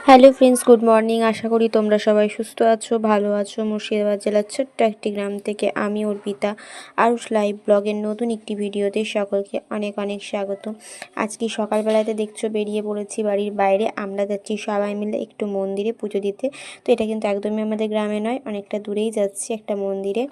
Hello friends, good morning. আশা করি তোমরা সবাই সুস্থ আছো, ভালো আছো। মুর্শিদাবাদ জেলার ছোট্ট একটি গ্রাম থেকে আমি অর্পিতা আরুষ লাইভ ব্লগের নতুন একটি ভিডিওতে সকলকে অনেক অনেক স্বাগত। আজকে সকালবেলাতে দেখছো বেরিয়ে পড়েছি বাড়ির বাইরে। আমরা যাচ্ছি সবাই মিলে একটু মন্দিরে পুজো দিতে। তো এটা কিন্তু একদমই আমাদের গ্রামে নয়, অনেকটা দূরেই যাচ্ছি একটা মন্দিরে।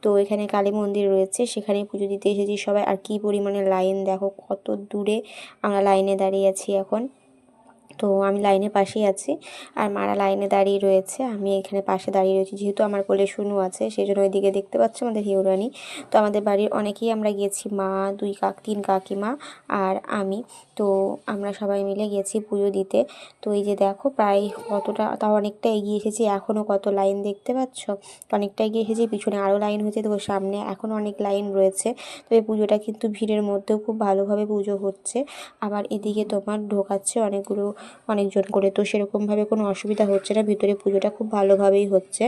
তো এখানে কালী মন্দির রয়েছে, সেখানে পুজো দিতে এসেছি সবাই। আর কী পরিমাণে লাইন দেখো, কত দূরে আমরা লাইনে দাঁড়িয়ে আছি এখন। তো আমি লাইনের পাশেই আছি আর মারা লাইনে দাঁড়িয়ে রয়েছে, আমি এখানে পাশে দাঁড়িয়ে রয়েছি। যেহেতু আমার কোলে শুনু আছে সেই জন্য ওইদিকে দেখতে পাচ্ছ আমাদের হিউরানি। তো আমাদের বাড়ির অনেকেই আমরা গেছি, মা, তিন কাকিমা আর আমি। তো আমরা সবাই মিলে গেছি পুজো দিতে। তো এই যে দেখো প্রায় কতটা, তাও অনেকটা এগিয়ে এসেছি। এখনও কত লাইন দেখতে পাচ্ছ, অনেকটা এগিয়ে এসেছি। পিছনে আরও লাইন হয়েছে, তো সামনে এখনও অনেক লাইন রয়েছে। তো এই পুজোটা কিন্তু ভিড়ের মধ্যেও খুব ভালোভাবে পুজো হচ্ছে। আবার এদিকে তোমার ঢোকাচ্ছে অনেকজন করে, তো সেরকমভাবে কোনো অসুবিধা হচ্ছে না, ভিতরে পুজোটা খুব ভালোভাবেই হচ্ছে।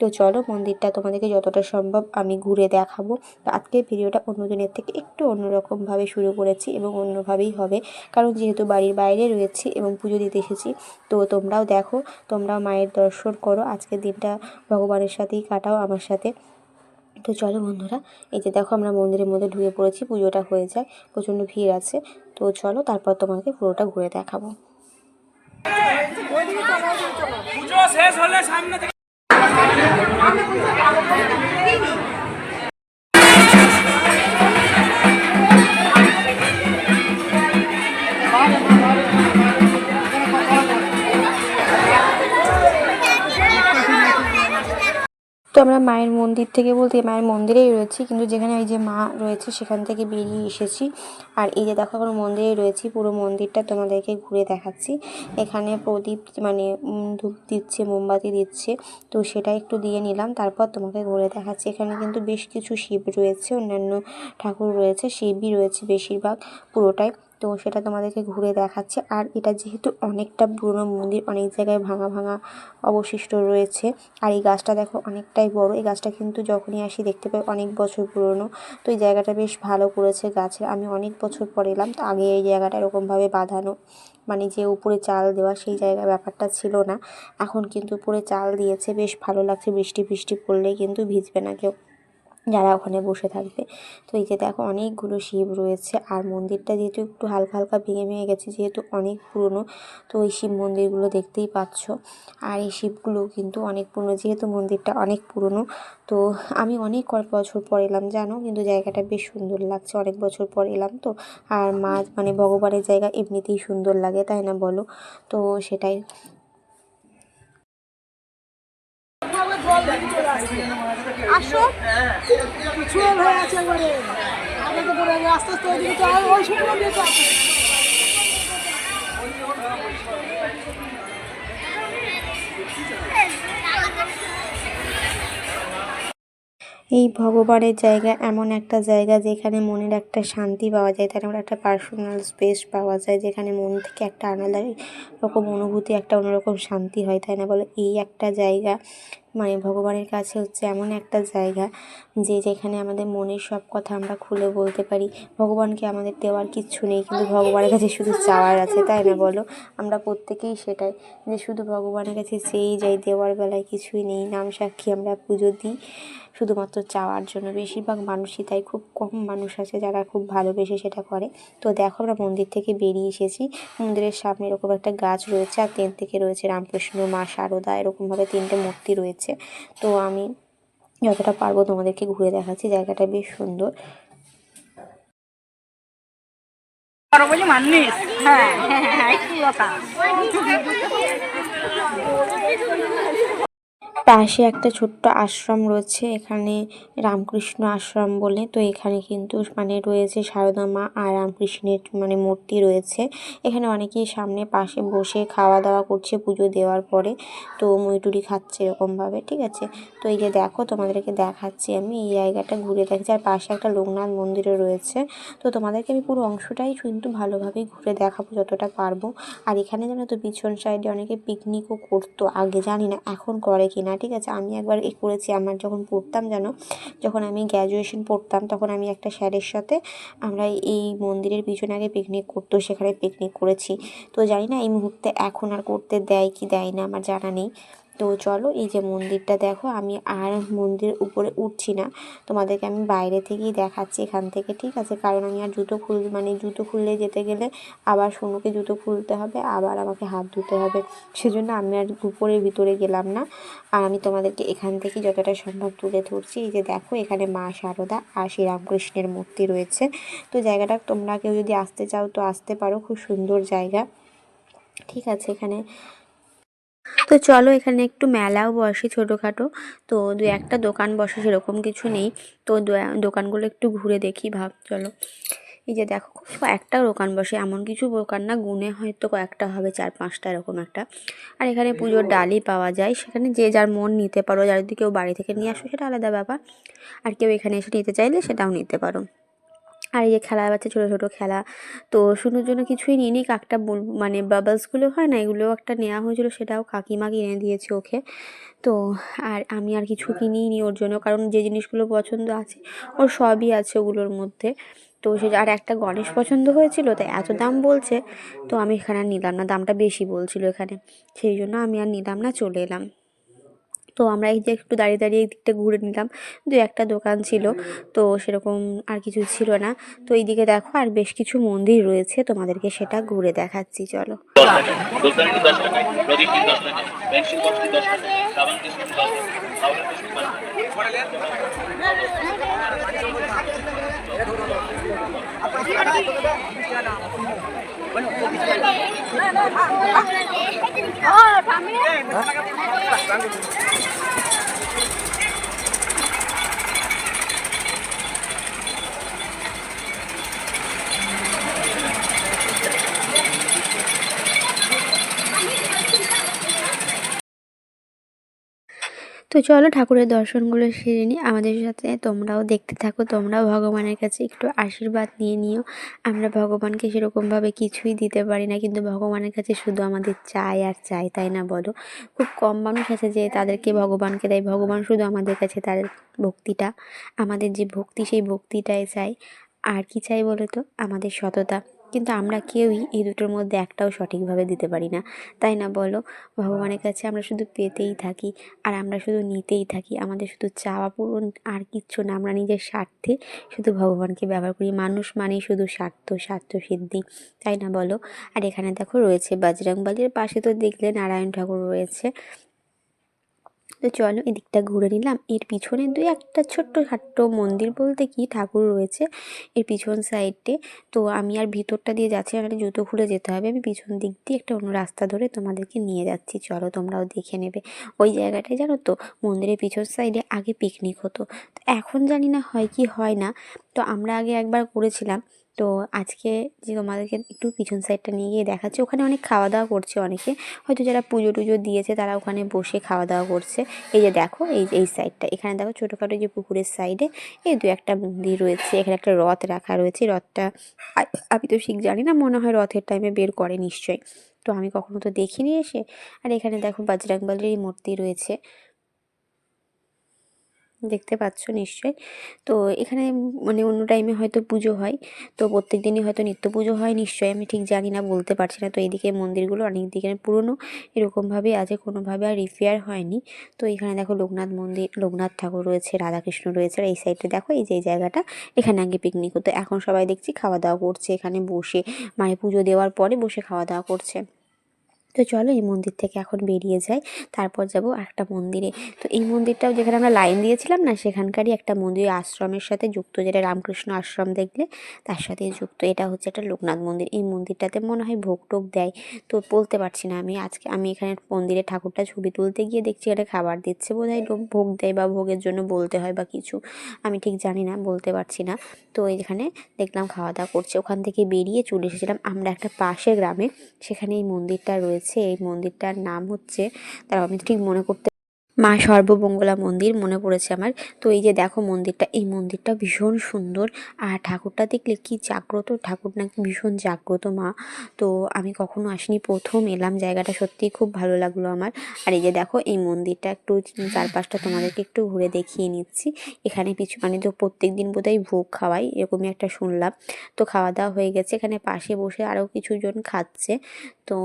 তো চলো মন্দিরটা তোমাদেরকে যতটা সম্ভব আমি ঘুরে দেখাবো। তো আজকের ভিডিওটা অন্যদিনের থেকে একটু অন্যরকমভাবে শুরু করেছি এবং অন্যভাবেই হবে, কারণ যেহেতু বাড়ির বাইরে রয়েছি এবং পুজো দিতে এসেছি। তো তোমরাও দেখো, তোমরাও মায়ের দর্শন করো, আজকের দিনটা ভগবানের সাথেই কাটাও আমার সাথে। তো চলো বন্ধুরা, এই যে দেখো আমরা মন্দিরের মধ্যে ঢুকে পড়েছি, পুজোটা হয়ে যায়, প্রচণ্ড ভিড় আছে। তো চলো তারপর তোমাকে পুরোটা ঘুরে দেখাবো। পুজো শেষ হলে সামনে থেকে তো আমরা মায়ের মন্দির থেকে বলতে মায়ের মন্দিরেই রয়েছি, কিন্তু যেখানে ওই যে মা রয়েছে সেখান থেকে বেরিয়ে এসেছি। আর এই যে দেখো এখন মন্দিরেই রয়েছি, পুরো মন্দিরটা তোমাদেরকে ঘুরে দেখাচ্ছি। এখানে প্রদীপ মানে ধূপ দিচ্ছে, মোমবাতি দিচ্ছে, তো সেটা একটু দিয়ে নিলাম, তারপর তোমাকে ঘুরে দেখাচ্ছি। এখানে কিন্তু বেশ কিছু শিব রয়েছে, অন্যান্য ঠাকুর রয়েছে, শিবই রয়েছে বেশিরভাগ পুরোটাই। তো সেটা তোমাদেরকে ঘুরে দেখাচ্ছে। আর এটা যেহেতু অনেকটা পুরনো মন্দির, অনেক জায়গায় ভাঙা ভাঙা অবশিষ্ট রয়েছে। আর এই গাছটা দেখো অনেকটাই বড়, এই গাছটা কিন্তু যখনই আসি দেখতে পাই অনেক বছর পুরনো। তো এই জায়গাটা বেশ ভালো করেছে গাছের, আমি অনেক বছর পর এলাম। তো আগে এই জায়গাটা এরকমভাবে বাঁধানো, মানে যে উপরে চাল দেওয়া সেই জায়গায় ব্যাপারটা ছিল না, এখন কিন্তু উপরে চাল দিয়েছে, বেশ ভালো লাগছে। বৃষ্টি বৃষ্টি পড়লেই কিন্তু ভিজবে না কেউ যারা ওখানে বসে থাকবে। তো এই যে দেখো অনেকগুলো শিব রয়েছে। আর মন্দিরটা যেহেতু একটু হালকা হালকা ভেঙে ভেঙে গেছে, যেহেতু অনেক পুরনো, তো এই শিব মন্দিরগুলো দেখতেই পাচ্ছ। আর এই শিবগুলো কিন্তু অনেক পুরনো, যেহেতু মন্দিরটা অনেক পুরনো। তো আমি অনেক বছর পর এলাম জানো, কিন্তু জায়গাটা বেশ সুন্দর লাগছে, অনেক বছর পর এলাম তো। আর মা মানে ভগবানের জায়গা এমনিতেই সুন্দর লাগে, তাই না বলো? তো সেটাই। আসো ছোট হয়ে আছে একবারে আগে তো পড়ে আস্তে আস্তে ওইদিকে ওই শুকনো দিয়ে এই ভগবানের জায়গা এমন একটা জায়গা যেখানে মনের একটা শান্তি পাওয়া যায়, তার মানে একটা পার্সোনাল স্পেস পাওয়া যায়, যেখানে মন থেকে একটা আলাদা রকম অনুভূতি, একটা অন্যরকম শান্তি হয়, তাই না বলো? এই একটা জায়গা মানে ভগবানের কাছে হচ্ছে এমন একটা জায়গা যেখানে আমাদের মনের সব কথা আমরা খুলে বলতে পারি। ভগবানকে আমাদের দেওয়ার কিচ্ছু নেই, কিন্তু ভগবানের কাছে শুধু চাওয়ার আছে, তাই না বলো? আমরা প্রত্যেকেই সেটাই, যে শুধু ভগবানের কাছে চেয়েই যাই, দেওয়ার বেলায় কিছুই নেই। নাম সাক্ষী আমরা পুজো দিই শুধুমাত্র চাওয়ার জন্য। বেশিরভাগ মানুষই তাই, খুব কম মানুষ আছে যারা খুব ভালোবেসে সেটা করে। তো দেখো আমরা মন্দির থেকে বেরিয়ে এসেছি, মন্দিরের সামনে এরকম একটা গাছ রয়েছে, আর তিন থেকে রয়েছে রামকৃষ্ণ, মা শারদা, এরকমভাবে তিনটে মূর্তি রয়েছে। তো আমি যতটা পারবো তোমাদেরকে ঘুরে দেখাচ্ছি, জায়গাটা বেশ সুন্দর। বলি মানিস হ্যাঁ হ্যাঁ হ্যাঁ একটু কথা পাশে একটা ছোট্ট আশ্রম রয়েছে, এখানে রামকৃষ্ণ আশ্রম বলে। তো এখানে কিন্তু মানে রয়েছে সারদা মা আর রামকৃষ্ণের মানে মূর্তি রয়েছে। এখানে অনেকেই সামনে পাশে বসে খাওয়া দাওয়া করছে পুজো দেওয়ার পরে, তো মুড়ি খাচ্ছে এরকমভাবে, ঠিক আছে? তো এই যে দেখো তোমাদেরকে দেখাচ্ছি আমি এই জায়গাটা ঘুরে দেখছি। আর পাশে একটা লোকনাথ মন্দিরও রয়েছে। তো তোমাদেরকে আমি পুরো অংশটাই কিন্তু ভালোভাবেই ঘুরে দেখাবো যতটা পারবো। আর এখানে জানো তো পিছন সাইডে অনেকে পিকনিকও করতো আগে, জানি না এখন করে কিনা, ঠিক আছে। আমি একবার করেছি, আমার যখন পড়তাম জানো, যখন আমি গ্র্যাজুয়েশন পড়তাম তখন আমি একটা স্যারের সাথে আমরা এই মন্দিরের পিছনে আগে পিকনিক করতো, সেখানে পিকনিক করেছি। তো জানি না এই মুহূর্তে এখন আর করতে দেয় কি দেয় না আমার জানা নেই। তো চলো, এই যে মন্দিরটা দেখো, আমি আর মন্দিরের উপরে উঠছি না, তোমাদেরকে আমি বাইরে থেকেই দেখাচ্ছি এখান থেকে, ঠিক আছে। কারণ আমি আর জুতো খুললে যেতে গেলে আবার সোনুকে জুতো খুলতে হবে, আবার আমাকে হাত ধুতে হবে, সেজন্য আমি আর উপরের ভিতরে গেলাম না। আর আমি তোমাদেরকে এখান থেকে যতটা সম্ভব তুলে ধরছি। এই যে দেখো, এখানে মা শারদা আর শ্রীরামকৃষ্ণের মূর্তি রয়েছে। তো জায়গাটা তোমরা কেউ যদি আসতে চাও তো আসতে পারো, খুব সুন্দর জায়গা, ঠিক আছে। এখানে তো চলো, এখানে একটু মেলাও বসে ছোটোখাটো, তো দু একটা দোকান বসে, সেরকম কিছু নেই। তো দোকানগুলো একটু ঘুরে দেখি চলো। এই যে দেখো, খুব কয়েকটা দোকান বসে, এমন কিছু দোকান না, গুনে হয়তো কয়েকটা হবে, 4-5টা এরকম একটা। আর এখানে পুজোর ডালই পাওয়া যায়, সেখানে যে যার মন নিতে পারো, যার যদি কেউ বাড়ি থেকে নিয়ে আসো সেটা আলাদা ব্যাপার, আর কেউ এখানে এসে নিতে চাইলে সেটাও নিতে পারো। আর এই যে খেলা বাচ্চা, ছোটো ছোটো খেলা, তো শুনুর জন্য কিছুই নিইনি, কাকটা বাবলসগুলো হয় না, এগুলোও একটা নেওয়া হয়েছিল, সেটাও কাকিমা কিনে দিয়েছে ওকে। তো আর আমি আর কিছু কিনিই নি ওর জন্য, কারণ যে জিনিসগুলো পছন্দ আছে ওর সবই আছে ওগুলোর মধ্যে। তো সে আর একটা গণেশ পছন্দ হয়েছিল, তাই এত দাম বলছে, তো আমি এখানে আর নিলাম না, দামটা বেশি বলছিল এখানে, সেই জন্য আমি আর নিলাম না, চলে এলাম। তো আমরা এই যে একটু দাঁড়িয়ে দাঁড়িয়ে এই দিকটা ঘুরে নিলাম, দু একটা দোকান ছিল, তো সেরকম আর কিছু ছিল না। তো এইদিকে দেখো আর বেশ কিছু মন্দির রয়েছে, তোমাদেরকে সেটা ঘুরে দেখাচ্ছি, চলো। তো চলো, ঠাকুরের দর্শনগুলো সেরে নিই, আমাদের সাথে তোমরাও দেখতে থাকো, তোমরাও ভগবানের কাছে একটু আশীর্বাদ নিয়ে নিও। আমরা ভগবানকে সেরকমভাবে কিছুই দিতে পারি না, কিন্তু ভগবানের কাছে শুধু আমাদের চাই আর চাই, তাই না বলো? খুব কম মানুষ আছে যে তাদেরকে ভগবানকে দেয়, ভগবান শুধু আমাদের কাছে তার ভক্তিটা, আমাদের যে ভক্তি সেই ভক্তিটাই চাই। আর কি চাই বলো তো? আমাদের সততা। কিন্তু আমরা কেউই এই দুটোর মধ্যে একটাও সঠিকভাবে দিতে পারি না, তাই না বলো? ভগবানের কাছে আমরা শুধু পেতেই থাকি, আর আমরা শুধু নিতেই থাকি, আমাদের শুধু চাওয়া পূরণ আর কিচ্ছু না, আমরা নিজের স্বার্থে শুধু ভগবানকে ব্যবহার করি। মানুষ মানেই শুধু স্বার্থ সিদ্ধি, তাই না বলো? আর এখানে দেখো রয়েছে বজরংবলীর পাশে, তো দেখলে নারায়ণ ঠাকুর রয়েছে। তো চলো, এদিকটা ঘুরে নিলাম, এর পিছনে দুই একটা ছোট্ট খাট্ট মন্দির বলতে কি ঠাকুর রয়েছে এর পিছন সাইডে। তো আমি আর ভিতরটা দিয়ে যাচ্ছি, আমার জুতো খুলে যেতে হবে, আমি পিছন দিক দিয়ে একটা অন্য রাস্তা ধরে তোমাদেরকে নিয়ে যাচ্ছি, চলো তোমরাও দেখে নেবে। ওই জায়গাটায় জানো তো, মন্দিরের পিছন সাইডে আগে পিকনিক হতো, তো এখন জানি না হয় কি হয় না। তো আমরা আগে একবার করেছিলাম, তো আজকে যে তোমাদেরকে একটু পিছন সাইডটা নিয়ে গিয়ে দেখাচ্ছি, ওখানে অনেক খাওয়া দাওয়া করছে অনেকে, হয়তো যারা পুজো টুজো দিয়েছে তারা ওখানে বসে খাওয়া দাওয়া করছে। এই যে দেখো, এই সাইডটা, এখানে দেখো ছোটোখাটো যে পুকুরের সাইডে এই দু একটা মন্দির রয়েছে, এখানে একটা রথ রাখা রয়েছে, রথটা আমি তো ঠিক জানি না, মনে হয় রথের টাইমে বের করে নিশ্চয়ই, তো আমি কখনো তো দেখিনি এসে। আর এখানে দেখো বজরংবলীর মূর্তি রয়েছে, দেখতে পাচ্ছ নিশ্চয়ই। তো এখানে অন্য টাইমে হয়তো পুজো হয়, তো প্রত্যেক দিনই হয়তো নিত্য পুজো হয় নিশ্চয়ই, আমি ঠিক জানি না, বলতে পারছি না। তো এইদিকে মন্দিরগুলো অনেক দিকে পুরনো এরকমভাবেই আছে, কোনোভাবে আর রিপেয়ার হয়নি। তো এখানে দেখো লোকনাথ ঠাকুর রয়েছে, রাধাকৃষ্ণ রয়েছে, আর এই সাইডে দেখো এই যে এই জায়গাটা, এখানে আগে পিকনিক হতো, এখন সবাই দেখছি খাওয়া দাওয়া করছে এখানে বসে, পুজো দেওয়ার পরে বসে খাওয়া দাওয়া করছে। তো চলো, এই মন্দির থেকে এখন বেরিয়ে যাই, তারপর যাব একটা মন্দিরে। তো এই মন্দিরটাও যেখানে আমরা লাইন দিয়েছিলাম না, সেখানকারই একটা মন্দির, আশ্রমের সাথে যুক্ত, যেটা রামকৃষ্ণ আশ্রম দেখলে তার সাথে যুক্ত। এটা হচ্ছে একটা লোকনাথ মন্দির, এই মন্দিরটাতে মনে হয় ভোগ টোগ দেয়, তো বলতে পারছি না। আমি এখানে মন্দিরে ঠাকুরটা ছবি তুলতে গিয়ে দেখছি এটা খাবার দিচ্ছে, বোধহয় ভোগ দেয় বা ভোগের জন্য বলতে হয় বা কিছু, আমি ঠিক জানি না, বলতে পারছি না। তো এখানে দেখলাম খাওয়া দাওয়া করছে, ওখান থেকে বেরিয়ে চলে এসেছিলাম আমরা একটা পাশের গ্রামে, সেখানে এই মন্দিরটা রয়েছে। এই মন্দিরটার নাম হচ্ছে, তারা আমি ঠিক মনে করতে মা সর্বমঙ্গলা মন্দির মনে পড়েছে আমার। তো এই যে দেখো মন্দিরটা, এই মন্দিরটা ভীষণ সুন্দর। আর ঠাকুরটা দেখলে কি জাগ্রত, ঠাকুর নাকি ভীষণ জাগ্রত মা। তো আমি কখনো আসিনি, প্রথম এলাম, জায়গাটা সত্যিই খুব ভালো লাগলো আমার। আর এই যে দেখো এই মন্দিরটা একটু চারপাশটা তোমাদেরকে একটু ঘুরে দেখিয়ে নিচ্ছি। এখানে পিছু মানে তো প্রত্যেক দিন বোধহয় ভোগ খাওয়াই, এরকমই একটা শুনলাম। তো খাওয়া দাওয়া হয়ে গেছে, এখানে পাশে বসে আরও কিছুজন খাচ্ছে। তো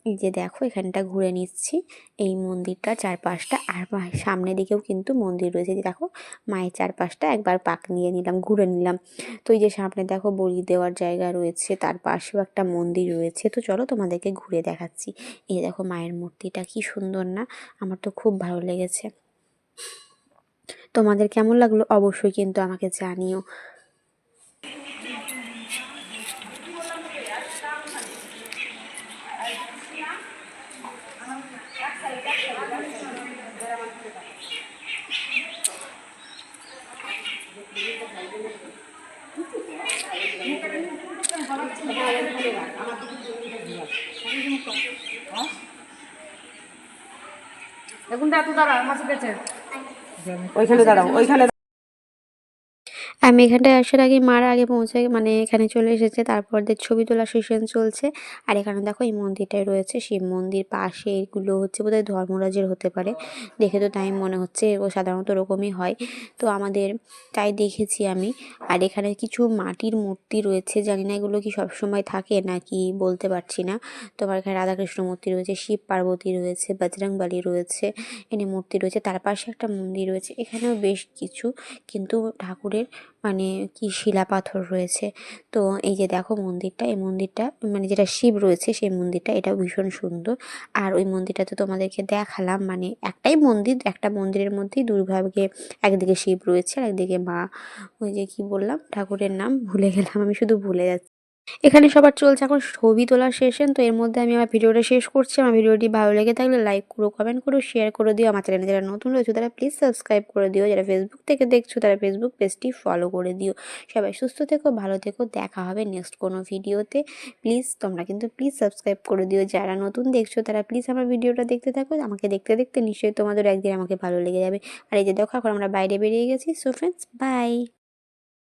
এই যে দেখো এখানটা ঘুরে নিচ্ছি এই মন্দিরটা চারপাশটা। আর সামনের দিকেও কিন্তু মন্দির রয়েছে, যে দেখো মায়ের চারপাশটা একবার পাক নিয়ে নিলাম, ঘুরে নিলাম। তো এই যে সামনে দেখো বলি দেওয়ার জায়গা রয়েছে, তার পাশেও একটা মন্দির রয়েছে। তো চলো তোমাদেরকে ঘুরে দেখাচ্ছি। এই দেখো মায়ের মূর্তিটা কি সুন্দর না, আমার তো খুব ভালো লেগেছে। তোমাদের কেমন লাগলো অবশ্যই কিন্তু আমাকে জানিও। এখনটা এত দাঁড়া মাসি পেছে ওইখানে দাঁড়াও, ওইখানে আমি এখানটায় আসার আগে মারা আগে পৌঁছে মানে এখানে চলে এসেছে, তারপর ছবি তোলা সেশন চলছে। আর এখানে দেখো এই মন্দিরটাই রয়েছে, শিব মন্দির পাশে, এগুলো হচ্ছে বোধহয় ধর্মরাজের হতে পারে, দেখে তো তাই মনে হচ্ছে, ও সাধারণত ওরকমই হয়। তো আমাদের তাই দেখেছি আমি। আর এখানে কিছু মাটির মূর্তি রয়েছে, জানি না এগুলো কি সবসময় থাকে নাকি বলতে পারছি না। তোমার এখানে রাধাকৃষ্ণ মূর্তি রয়েছে, শিব পার্বতী রয়েছে, বজরংবলী রয়েছে, এখানে মূর্তি রয়েছে, তার পাশে একটা মন্দির রয়েছে, এখানেও বেশ কিছু কিন্তু ঠাকুরের মানে কি শিলা পাথর রয়েছে। তো এই যে দেখো মন্দিরটা, এই মন্দিরটা মানে যেটা শিব রয়েছে সেই মন্দিরটা, এটাও ভীষণ সুন্দর। আর ওই মন্দিরটা তো তোমাদেরকে দেখালাম, মানে একটাই মন্দির, একটা মন্দিরের মধ্যেই দুর্ভাগে একদিকে শিব রয়েছে আর একদিকে মা। ওই যে কি বললাম ঠাকুরের নাম ভুলে গেলাম, আমি শুধু ভুলে যাচ্ছি। এখানে সবার চলছে এখন ছবি তোলার সেশন। তো এর মধ্যে আমি আমার ভিডিওটা শেষ করছি। আমার ভিডিওটি ভালো লেগে থাকলে লাইক করো, কমেন্ট করো, শেয়ার করে দিও। আমার চ্যানেলে যারা নতুন রয়েছে তারা প্লিজ সাবস্ক্রাইব করে দিও। যারা ফেসবুক থেকে দেখছো তারা ফেসবুক পেজটি ফলো করে দিও। সবাই সুস্থ থেকো, ভালো থেকো, দেখা হবে নেক্সট কোনো ভিডিওতে। প্লিজ তোমরা কিন্তু প্লিজ সাবস্ক্রাইব করে দিও। যারা নতুন দেখছো তারা প্লিজ আমার ভিডিওটা দেখতে থাকো, আমাকে দেখতে দেখতে নিশ্চয়ই তোমাদের একদিন আমাকে ভালো লেগে যাবে। আর এই যে দেখো এখন আমরা বাইরে বেরিয়ে গেছি। So friends by.